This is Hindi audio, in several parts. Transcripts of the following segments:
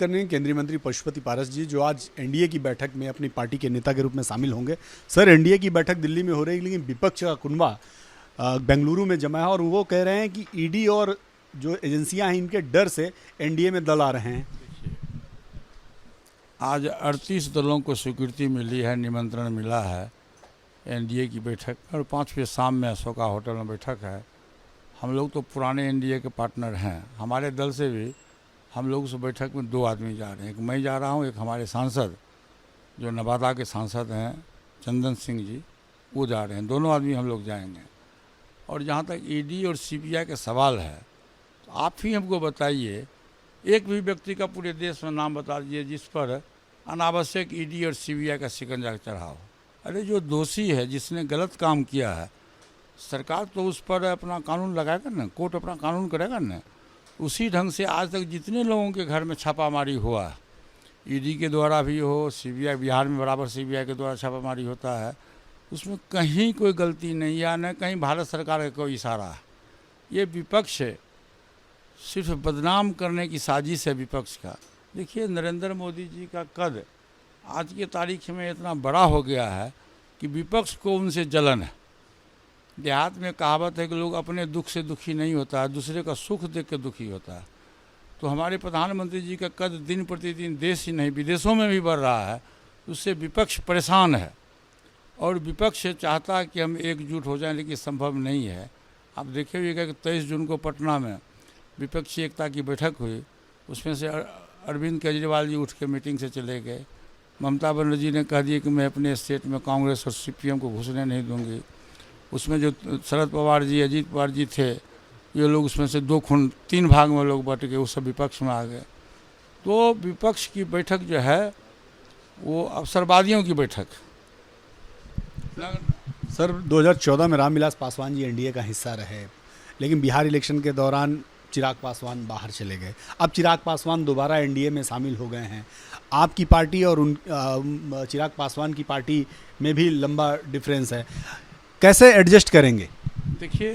करने केंद्रीय मंत्री पशुपति पारस जी जो आज एनडीए की बैठक में अपनी पार्टी के नेता के रूप में शामिल होंगे। सर, एनडीए की बैठक दिल्ली में हो रही है लेकिन विपक्ष का कुनबा बेंगलुरु में जमा है और वो कह रहे हैं कि ईडी और जो एजेंसियां हैं इनके डर से एनडीए में दल आ रहे हैं। आज 38 दलों को स्वीकृति मिली है, निमंत्रण मिला है एनडीए की बैठक और 5 शाम में अशोका होटल में बैठक है। हम लोग तो पुराने एनडीए के पार्टनर हैं। हमारे दल से भी हम लोग उस बैठक में 2 आदमी जा रहे हैं। एक मैं जा रहा हूँ, एक हमारे सांसद जो नवादा के सांसद हैं चंदन सिंह जी, वो जा रहे हैं। दोनों आदमी हम लोग जाएंगे। और जहाँ तक ईडी और सीबीआई का सवाल है तो आप ही हमको बताइए, एक भी व्यक्ति का पूरे देश में नाम बता दीजिए जिस पर अनावश्यक ईडी और सीबीआई का शिकंजा चढ़ा हो। अरे जो दोषी है, जिसने गलत काम किया है, सरकार तो उस पर अपना कानून लगाएगा ना, कोर्ट अपना कानून करेगा ना। उसी ढंग से आज तक जितने लोगों के घर में छापामारी हुआ, ईडी के द्वारा भी हो, सीबीआई, बिहार में बराबर सीबीआई के द्वारा छापामारी होता है, उसमें कहीं कोई गलती नहीं या न कहीं भारत सरकार का कोई इशारा है। ये विपक्ष है, सिर्फ बदनाम करने की साजिश है विपक्ष का। देखिए, नरेंद्र मोदी जी का कद आज की तारीख में इतना बड़ा हो गया है कि विपक्ष को उनसे जलन है। देहात में कहावत है कि लोग अपने दुख से दुखी नहीं होता है, दूसरे का सुख देख के दुखी होता है। तो हमारे प्रधानमंत्री जी का कद दिन प्रतिदिन देश ही नहीं विदेशों में भी बढ़ रहा है, उससे विपक्ष परेशान है। और विपक्ष चाहता है कि हम एकजुट हो जाएं, लेकिन संभव नहीं है। आप देखिएगा कि 23 जून को पटना में विपक्षी एकता की बैठक हुई, उसमें से अरविंद केजरीवाल जी उठ के मीटिंग से चले गए। ममता बनर्जी ने कह दिया कि मैं अपने स्टेट में कांग्रेस और सीपीएम को घुसने नहीं दूंगी। उसमें जो शरद पवार जी, अजीत पवार जी थे, ये लोग उसमें से 3 भाग में लोग बट गए, वो सब विपक्ष में आ गए। तो विपक्ष की बैठक जो है वो अवसरवादियों की बैठक। सर, 2014 में रामविलास पासवान जी एनडीए का हिस्सा रहे, लेकिन बिहार इलेक्शन के दौरान चिराग पासवान बाहर चले गए। अब चिराग पासवान दोबारा एनडीए में शामिल हो गए हैं। आपकी पार्टी और चिराग पासवान की पार्टी में भी लंबा डिफरेंस है, कैसे एडजस्ट करेंगे? देखिए,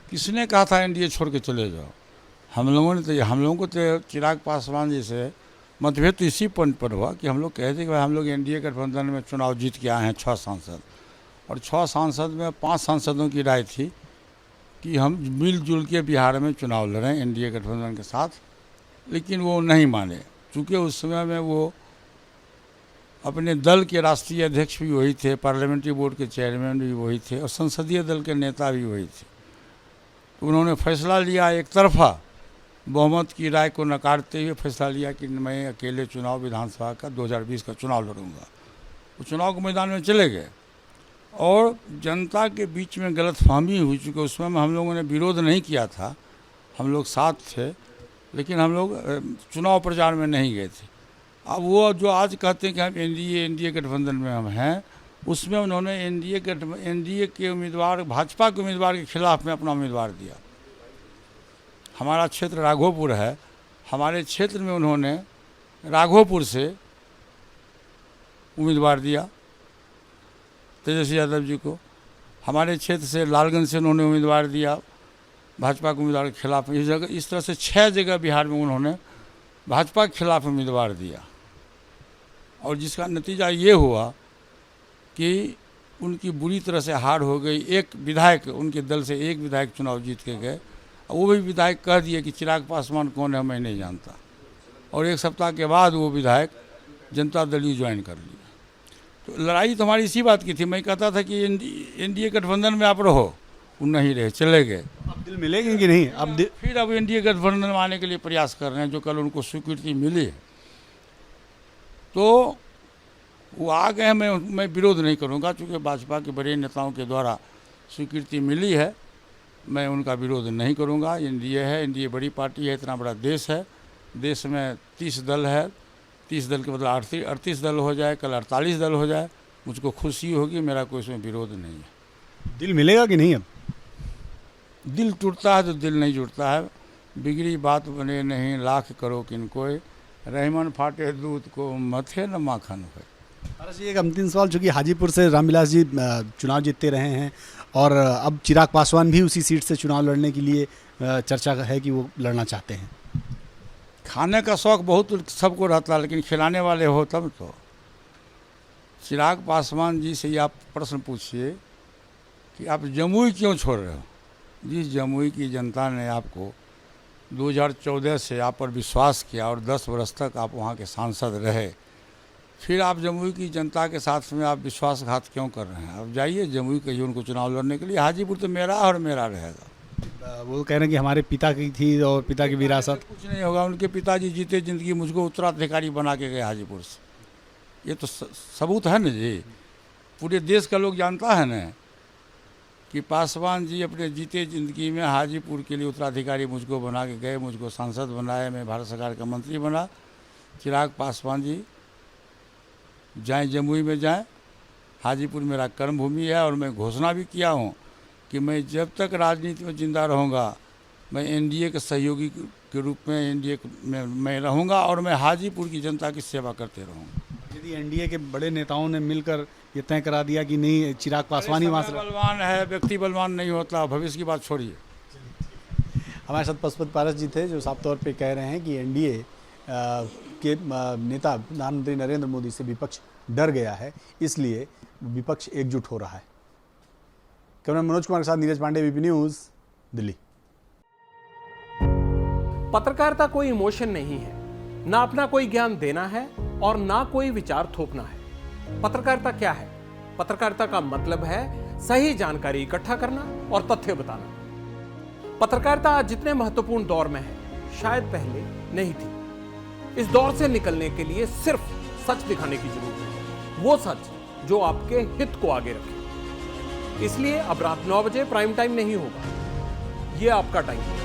किसने कहा था एनडीए छोड़ के चले जाओ? हम लोगों को तो चिराग पासवान जी से मतभेद तो इसी पॉइंट पर हुआ कि हम लोग कहते थे कि भाई हम लोग एनडीए गठबंधन में चुनाव जीत के आए हैं 6 सांसद, और 6 सांसद में 5 सांसदों की राय थी कि हम मिलजुल के बिहार में चुनाव लड़ें एनडीए गठबंधन के साथ। लेकिन वो नहीं माने, चूँकि उस समय में वो अपने दल के राष्ट्रीय अध्यक्ष भी वही थे, पार्लियामेंट्री बोर्ड के चेयरमैन भी वही थे और संसदीय दल के नेता भी वही थे। तो उन्होंने फैसला लिया, एक तरफा बहुमत की राय को नकारते हुए फैसला लिया कि मैं अकेले चुनाव विधानसभा का 2020 का चुनाव लड़ूंगा। वो चुनाव के मैदान में चले गए और जनता के बीच में गलतफहमी हुई, चूँकि उसमें हम लोगों ने विरोध नहीं किया था, हम लोग साथ थे, लेकिन हम लोग चुनाव प्रचार में नहीं गए थे। अब वो जो आज कहते हैं कि हम एनडीए गठबंधन में हम हैं, उसमें उन्होंने एनडीए के उम्मीदवार, भाजपा के उम्मीदवार के खिलाफ में अपना उम्मीदवार दिया। हमारा क्षेत्र राघोपुर है, हमारे क्षेत्र में उन्होंने राघोपुर से उम्मीदवार दिया तेजस्वी यादव जी को। हमारे क्षेत्र से लालगंज से उन्होंने उम्मीदवार दिया भाजपा के उम्मीदवार के खिलाफ। इस तरह से 6 जगह बिहार में उन्होंने भाजपा के खिलाफ उम्मीदवार दिया, और जिसका नतीजा ये हुआ कि उनकी बुरी तरह से हार हो गई। एक विधायक, उनके दल से एक विधायक चुनाव जीत के गए, वो भी विधायक कह दिए कि चिराग पासवान कौन है मैं नहीं जानता, और 1 सप्ताह के बाद वो विधायक जनता दल यू ज्वाइन कर लिया। तो लड़ाई तो हमारी इसी बात की थी। मैं कहता था कि एनडीए गठबंधन में आप रहो, वो नहीं रहे, चले गए। अब दिल मिलेंगे कि नहीं? अब एनडीए गठबंधन में आने के लिए प्रयास कर रहे हैं, जो कल उनको स्वीकृति मिली है, तो वो आ गए हैं। मैं विरोध नहीं करूंगा, क्योंकि भाजपा के बड़े नेताओं के द्वारा स्वीकृति मिली है, मैं उनका विरोध नहीं करूंगा। एनडीए है, एनडीए बड़ी पार्टी है, इतना बड़ा देश है, देश में 30 दल है, 30 दल के मतलब 38 दल हो जाए, कल 48 दल हो जाए, मुझको खुशी होगी, मेरा कोई इसमें विरोध नहीं है। दिल मिलेगा कि नहीं? अब दिल टूटता है तो दिल नहीं जुड़ता है। बिगड़ी बात बने नहीं लाख करो किन कोई, रहमन फाटे दूध को मथे न माखन हो। पारस जी, एक अंतिम सवाल, चूँकि हाजीपुर से रामविलास जी चुनाव जीतते रहे हैं और अब चिराग पासवान भी उसी सीट से चुनाव लड़ने के लिए चर्चा है कि वो लड़ना चाहते हैं, खाने का शौक़ बहुत सबको रहता है, लेकिन खिलाने वाले हो तब तो। चिराग पासवान जी से ये आप प्रश्न पूछिए कि आप जमुई क्यों छोड़ रहे हो। जिस जमुई की जनता ने आपको 2014 से आप पर विश्वास किया और 10 वर्ष तक आप वहाँ के सांसद रहे, फिर आप जमुई की जनता के साथ में आप विश्वासघात क्यों कर रहे हैं। अब जाइए जमुई कहिए उनको चुनाव लड़ने के लिए। हाजीपुर तो मेरा और मेरा रहेगा। वो कह रहे हैं कि हमारे पिता की थी और पिता की विरासत। कुछ नहीं होगा, उनके पिताजी जीते जिंदगी मुझको उत्तराधिकारी बना के गए हाजीपुर से। ये तो सबूत है ना जी, पूरे देश का लोग जानता है ना कि पासवान जी अपने जीते ज़िंदगी में हाजीपुर के लिए उत्तराधिकारी मुझको बना के गए, मुझको सांसद बनाए, मैं भारत सरकार का मंत्री बना। चिराग पासवान जी जाएं जमुई में जाएं, हाजीपुर मेरा कर्मभूमि है और मैं घोषणा भी किया हूं कि मैं जब तक राजनीति में जिंदा रहूंगा मैं एनडीए के सहयोगी के रूप में एनडीए में मैं रहूंगा और मैं हाजीपुर की जनता की सेवा करते रहूँगा। यदि एनडीए के बड़े नेताओं ने मिलकर ये तय करा दिया कि नहीं चिराग पासवान ही वहाँ से, बलवान है, व्यक्ति बलवान नहीं होता, भविष्य की बात छोड़िए। हमारे साथ पशुपत पारस जी थे जो साफ तौर पे कह रहे हैं कि एनडीए के नेता प्रधानमंत्री नरेंद्र मोदी से विपक्ष डर गया है, इसलिए विपक्ष एकजुट हो रहा है। कैमरा मनोज कुमार के साथ नीरज पांडे, एबीपी न्यूज़, दिल्ली। पत्रकारिता कोई इमोशन नहीं है, ना अपना कोई ज्ञान देना है और ना कोई विचार थोपना है। पत्रकारिता क्या है? पत्रकारिता का मतलब है सही जानकारी इकट्ठा करना और तथ्य बताना। पत्रकारिता आज जितने महत्वपूर्ण दौर में है शायद पहले नहीं थी। इस दौर से निकलने के लिए सिर्फ सच दिखाने की जरूरत है, वो सच जो आपके हित को आगे रखे। इसलिए अब रात 9 बजे प्राइम टाइम नहीं होगा, ये आपका टाइम है।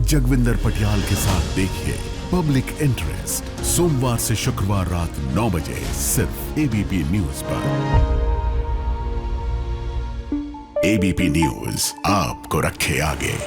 जगविंदर पटियाल के साथ देखिए पब्लिक इंटरेस्ट सोमवार से शुक्रवार रात 9 बजे सिर्फ एबीपी न्यूज पर। एबीपी न्यूज आपको रखे आगे।